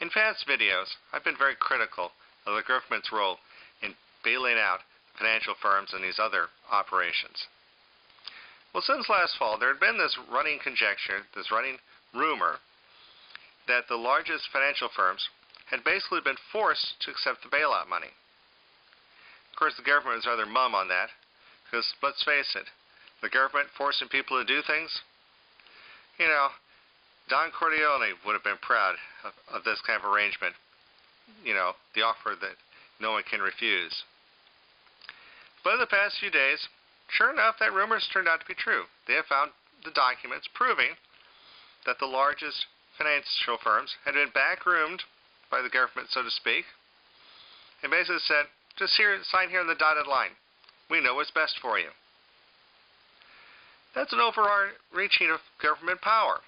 In past videos, I've been very critical of the government's role in bailing out financial firms and these other operations. Well, since last fall, there had been this running conjecture, this running rumor, that the largest financial firms had basically been forced to accept the bailout money. Of course, the government was rather mum on that, because let's face it, the government forcing people to do things, Don Corleone would have been proud of this kind of arrangement, the offer that no one can refuse. But in the past few days, sure enough, that rumor has turned out to be true. They have found the documents proving that the largest financial firms had been backroomed by the government, so to speak, and basically said, just sign here on the dotted line. We know what's best for you. That's an overreaching of government power,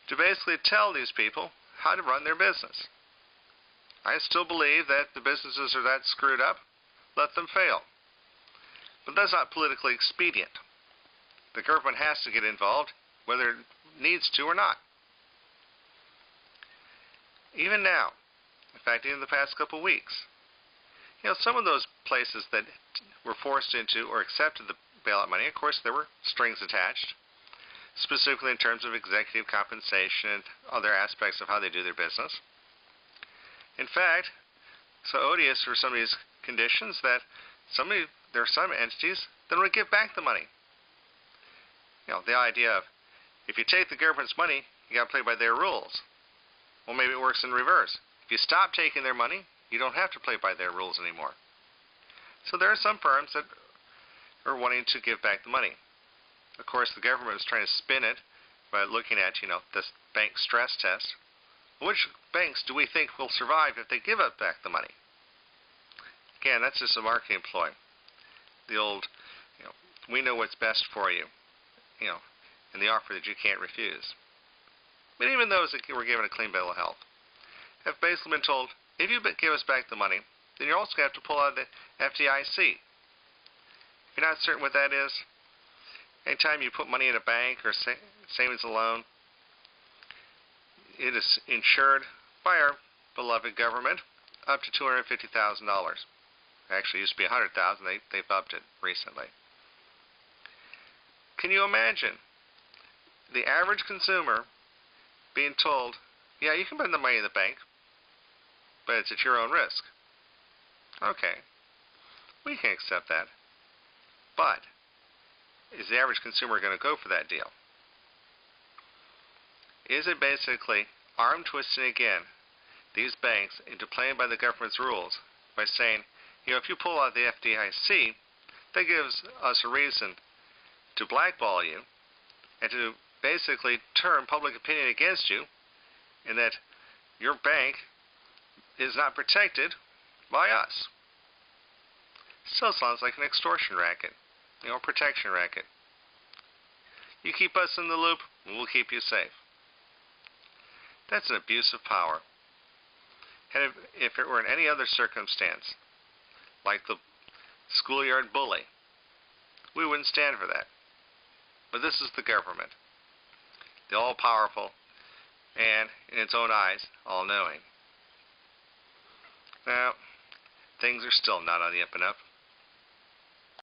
to basically tell these people how to run their business. I still believe that the businesses are that screwed up, let them fail. But that's not politically expedient. The government has to get involved, whether it needs to or not. Even now, in fact, even the past couple of weeks, some of those places that were forced into or accepted the bailout money, of course, there were strings attached, specifically in terms of executive compensation and other aspects of how they do their business. In fact, so odious were some of these conditions that there are some entities that would give back the money. The idea of, if you take the government's money, you got to play by their rules. Well, maybe it works in reverse. If you stop taking their money, you don't have to play by their rules anymore. So there are some firms that are wanting to give back the money. Of course, the government is trying to spin it by looking at, this bank stress test. Which banks do we think will survive if they give up back the money? Again, that's just a marketing ploy. The old, we know what's best for you, and the offer that you can't refuse. But even those that were given a clean bill of health have basically been told, if you give us back the money, then you're also going to have to pull out of the FDIC. If you're not certain what that is, anytime you put money in a bank or savings and loan, it is insured by our beloved government up to $250,000. Actually, it used to be $100,000. They've upped it recently. Can you imagine the average consumer being told, yeah, you can put the money in the bank, but it's at your own risk? Okay, we can accept that. But is the average consumer going to go for that deal? Is it basically arm twisting again these banks into playing by the government's rules by saying, if you pull out the FDIC, that gives us a reason to blackball you and to basically turn public opinion against you, and that your bank is not protected by us. Still sounds like an extortion racket, protection racket. You keep us in the loop, and we'll keep you safe. That's an abuse of power. And if it were in any other circumstance, like the schoolyard bully, we wouldn't stand for that. But this is the government, the all-powerful and, in its own eyes, all-knowing. Now, things are still not on the up and up.